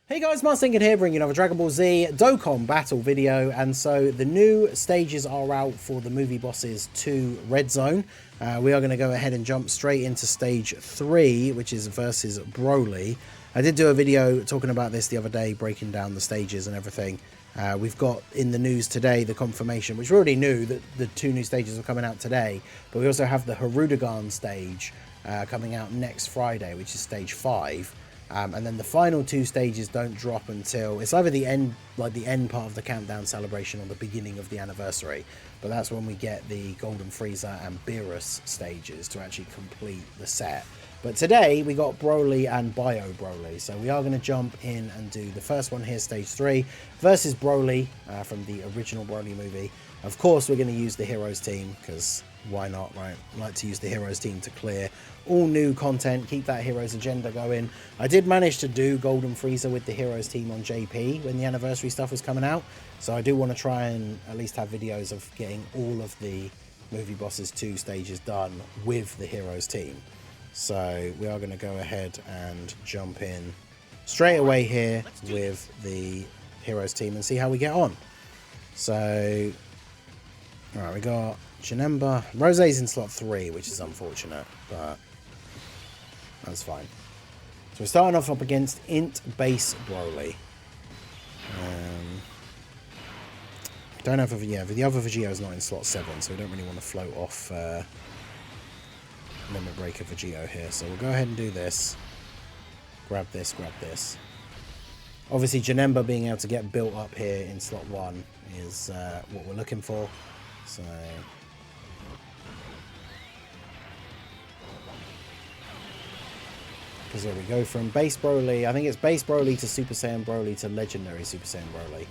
Hey guys, Marcinkin here, bringing another Dragon Ball Z Dokkan battle video. And so the new stages are out for the Movie Bosses 2 Red Zone. We are going to go ahead and jump straight into stage 3, which is versus BROLY. I did do a video talking about this the other day, breaking down the stages and everything. We've got in the news today the confirmation, which we already knew that the 2 new stages are coming out today. But we also have the Harudagan stage coming out next Friday, which is stage 5. And then the final 2 stages don't drop until it's either the end, like the end part of the countdown celebration, or the beginning of the anniversary. But that's when we get the Golden Frieza and Beerus stages to actually complete the set. But today we got BROLY and Bio BROLY, so we are going to jump in and do the first one here, stage 3 versus BROLY from the original BROLY movie. Of course, we're going to use the Heroes team because why not, right? I like to use the Heroes team to clear all new content, keep that Heroes agenda going. I did manage to do Golden Frieza with the Heroes team on JP when the anniversary stuff was coming out, so I do want to try and at least have videos of getting all of the Movie Bosses 2 stages done with the Heroes team. So we are going to go ahead and jump in straight away here with the Heroes team and see how we get on. So, alright, we got Janemba. Rose's in slot 3, which is unfortunate, but that's fine. So we're starting off up against Int Base BROLY. Don't have the other Vegeto's not in slot 7, so we don't really want to float off Limit Breaker Vegito here. So we'll go ahead and do this. Grab this, grab this. Obviously, Janemba being able to get built up here in slot 1 is what we're looking for. So because there we go from base BROLY. I think it's base BROLY to Super Saiyan BROLY to Legendary Super Saiyan BROLY.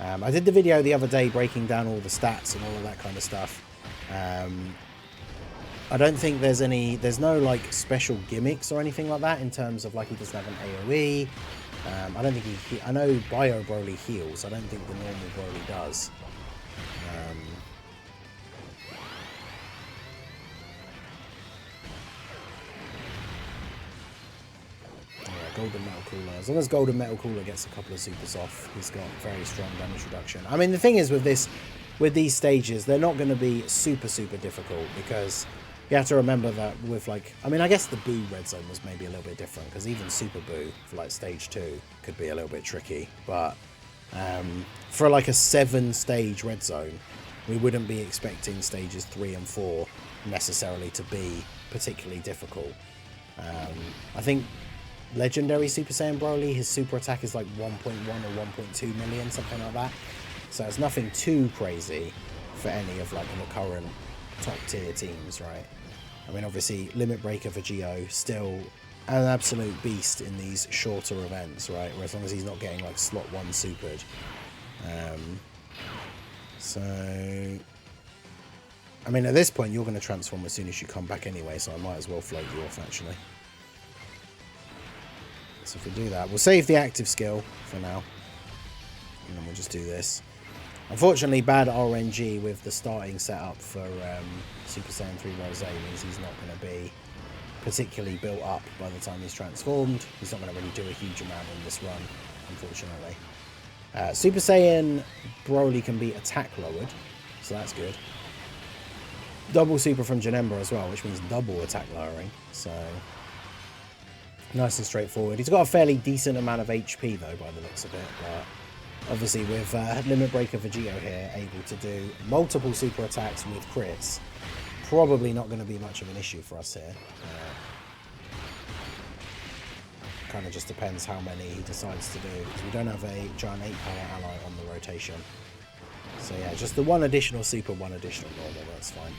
I did the video the other day breaking down all the stats and all of that kind of stuff. I don't think there's no like special gimmicks or anything like that in terms of like he doesn't have an AoE. I don't think I know Bio BROLY heals. I don't think the normal BROLY does. Golden Metal Cooler. As long as Golden Metal Cooler gets a couple of supers off, he's got very strong damage reduction. I mean, the thing is with these stages, they're not going to be super difficult, because you have to remember that with like, I mean, I guess the Boo Red Zone was maybe a little bit different, because even Super Boo for like stage 2 could be a little bit tricky. But for like a 7-stage Red Zone, we wouldn't be expecting stages 3 and 4 necessarily to be particularly difficult. I think Legendary Super Saiyan BROLY, his super attack is like 1.1 or 1.2 million, something like that. So it's nothing too crazy for any of like the current top tier teams, right? I mean, obviously Limit Breaker Vegito still an absolute beast in these shorter events, right? Where as long as he's not getting like slot 1 supered. So I mean, at this point you're going to transform as soon as you come back anyway, so I might as well float you off actually. So if we do that, we'll save the active skill for now, and then we'll just do this. Unfortunately, bad RNG with the starting setup for Super Saiyan 3 Rose means he's not going to be particularly built up by the time he's transformed. He's not going to really do a huge amount in this run, unfortunately. Super Saiyan BROLY can be attack lowered, so that's good. Double super from Janemba as well, which means double attack lowering, so nice and straightforward. He's got a fairly decent amount of HP though, by the looks of it, but obviously with Limit Breaker Vegito here able to do multiple super attacks with crits, probably not going to be much of an issue for us here. Kind of just depends how many he decides to do, because we don't have a giant 8-power ally on the rotation. So yeah, just the one additional super, one additional normal, that's fine.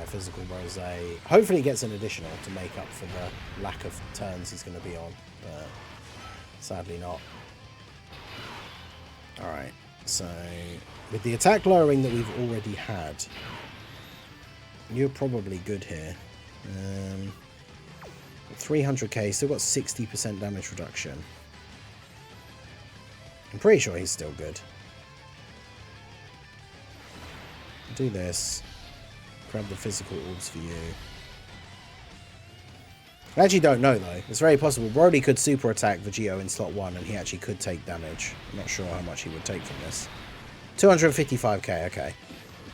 Physical Rose. Hopefully he gets an additional to make up for the lack of turns he's going to be on, but sadly not. Alright, so with the attack lowering that we've already had, you're probably good here. 300k, still got 60% damage reduction. I'm pretty sure he's still good. Do this. Grab the physical orbs for you. I actually don't know though. It's very possible. Broly could super attack Vegito in slot 1 and he actually could take damage. I'm not sure how much he would take from this. 255k, okay.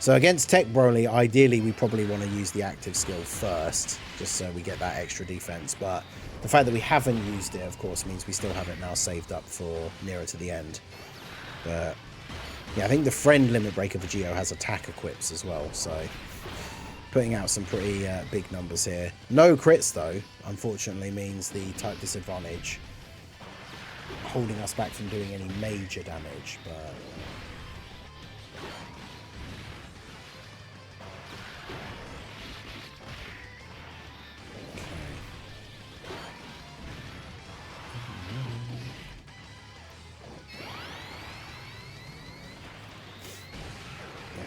So against Tech Broly, ideally we probably want to use the active skill first, just so we get that extra defense. But the fact that we haven't used it, of course, means we still have it now saved up for nearer to the end. But yeah, I think the friend Limit Breaker Vegito has attack equips as well, so putting out some pretty big numbers here. No crits though, unfortunately, means the type disadvantage holding us back from doing any major damage, but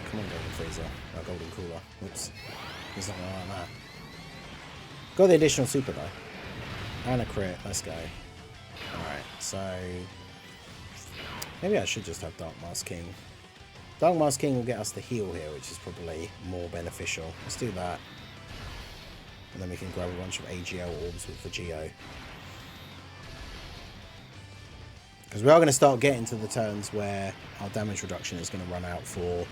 come on, Golden Freezer. Oh, Golden Cooler. Whoops. He's not going to like that. Got the additional super though. And a crit. Let's go. Alright, so maybe I should just have Dark Mask King. Dark Mask King will get us the heal here, which is probably more beneficial. Let's do that. And then we can grab a bunch of AGL orbs with Vegito. Because we are going to start getting to the turns where our damage reduction is going to run out for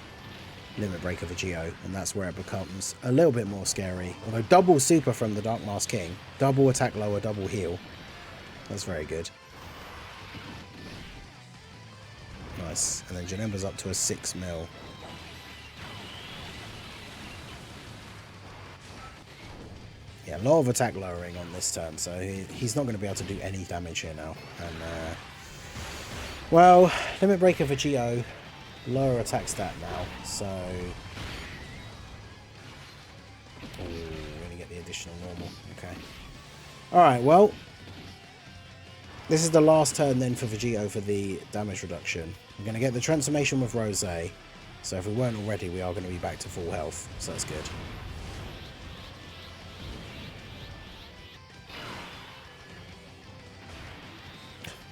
Limit Breaker Vegito, and that's where it becomes a little bit more scary. Although double super from the Dark Mask King, double attack lower, double heal. That's very good. Nice. And then Janemba's up to a 6 mil. Yeah, a lot of attack lowering on this turn, so he's not going to be able to do any damage here now. And well, Limit Breaker Vegito, lower attack stat now, so we're going to get the additional normal. Okay. Alright, well, this is the last turn then for Vegito for the damage reduction. We're going to get the transformation with Rose, so if we weren't already, we are going to be back to full health, so that's good.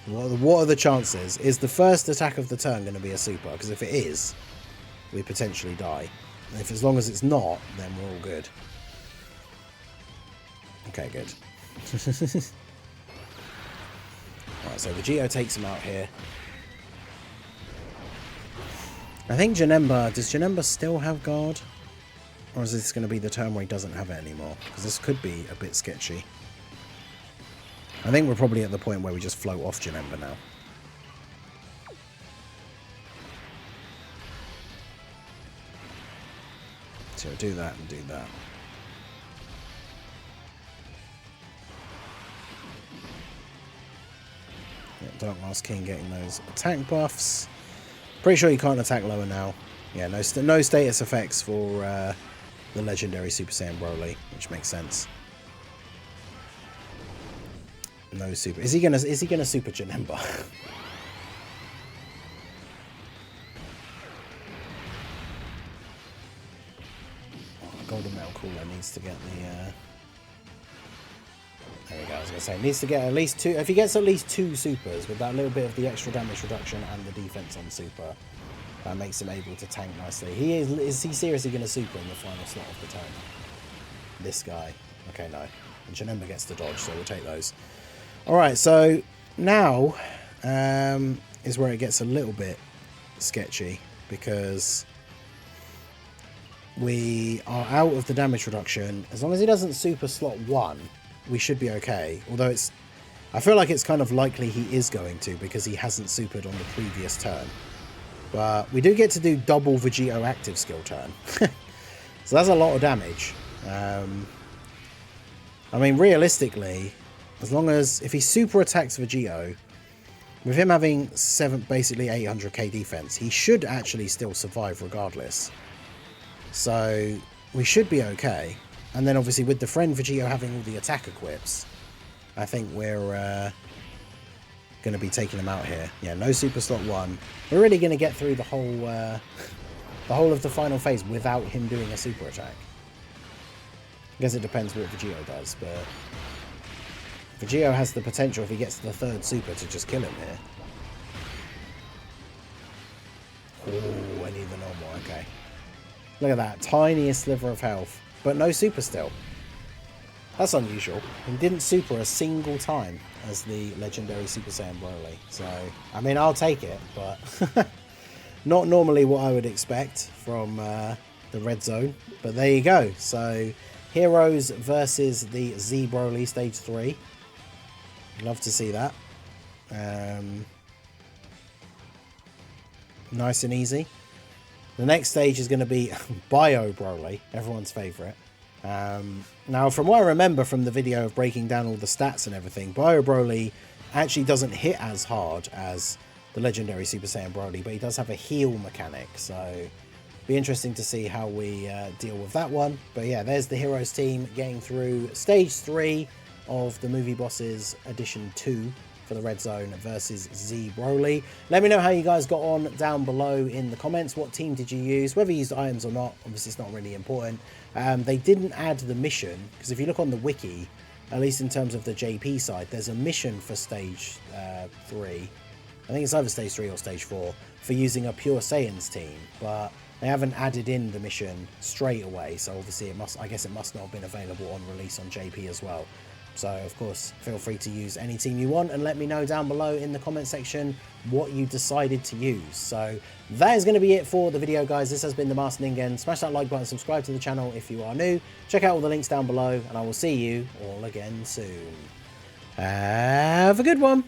What are the chances? Is the first attack of the turn going to be a super? Because if it is, we potentially die. And if as long as it's not, then we're all good. Okay, good. Alright, so Vegito takes him out here. I think Janemba... Does Janemba still have guard? Or is this going to be the turn where he doesn't have it anymore? Because this could be a bit sketchy. I think we're probably at the point where we just float off Janemba now. So do that and do that. Yep, Dark Mask King getting those attack buffs. Pretty sure you can't attack lower now. Yeah, no status effects for the legendary Super Saiyan Broly, which makes sense. No super. Is he gonna super Janemba? Golden Metal Cooler needs to get the there we go, I was gonna say needs to get at least 2. If he gets at least 2 supers with that little bit of the extra damage reduction and the defense on super, that makes him able to tank nicely. Is he seriously gonna super in the final slot of the turn? This guy. Okay, no. And Janemba gets the dodge, so we'll take those. Alright, so now is where it gets a little bit sketchy, because we are out of the damage reduction. As long as he doesn't super slot 1, we should be okay. Although I feel like it's kind of likely he is going to, because he hasn't supered on the previous turn. But we do get to do double Vegito active skill turn. So that's a lot of damage. I mean, realistically, as long as, if he super attacks Vegito, with him having basically 800k defense, he should actually still survive regardless. So we should be okay. And then obviously with the friend Vegito having all the attack equips, I think we're going to be taking him out here. Yeah, no super slot 1. We're really going to get through the whole of the final phase without him doing a super attack. I guess it depends what Vegito does, but Vegito has the potential, if he gets to the 3rd super, to just kill him here. Oh, I need the normal, okay. Look at that, tiniest sliver of health, but no super still. That's unusual. He didn't super a single time as the legendary Super Saiyan Broly. So, I mean, I'll take it, but not normally what I would expect from the Red Zone. But there you go. So, Heroes versus the Z Broly Stage 3. Love to see that. Nice and easy. The next stage is going to be Bio Broly, everyone's favourite. Now, from what I remember from the video of breaking down all the stats and everything, Bio Broly actually doesn't hit as hard as the legendary Super Saiyan Broly, but he does have a heal mechanic, so be interesting to see how we deal with that one. But yeah, there's the Heroes team getting through Stage 3 of the Movie Bosses Edition 2 for the Red Zone versus Z Broly. Let me know how you guys got on down below in the comments. What team did you use? Whether you used items or not, obviously it's not really important. They didn't add the mission, because if you look on the wiki, at least in terms of the JP side, there's a mission for Stage 3. I think it's either Stage 3 or Stage 4 for using a Pure Saiyans team, but they haven't added in the mission straight away, so obviously I guess it must not have been available on release on JP as well. So, of course, feel free to use any team you want and let me know down below in the comment section what you decided to use. So, that is going to be it for the video, guys. This has been the Master Ningen. Smash that like button, subscribe to the channel if you are new. Check out all the links down below, and I will see you all again soon. Have a good one.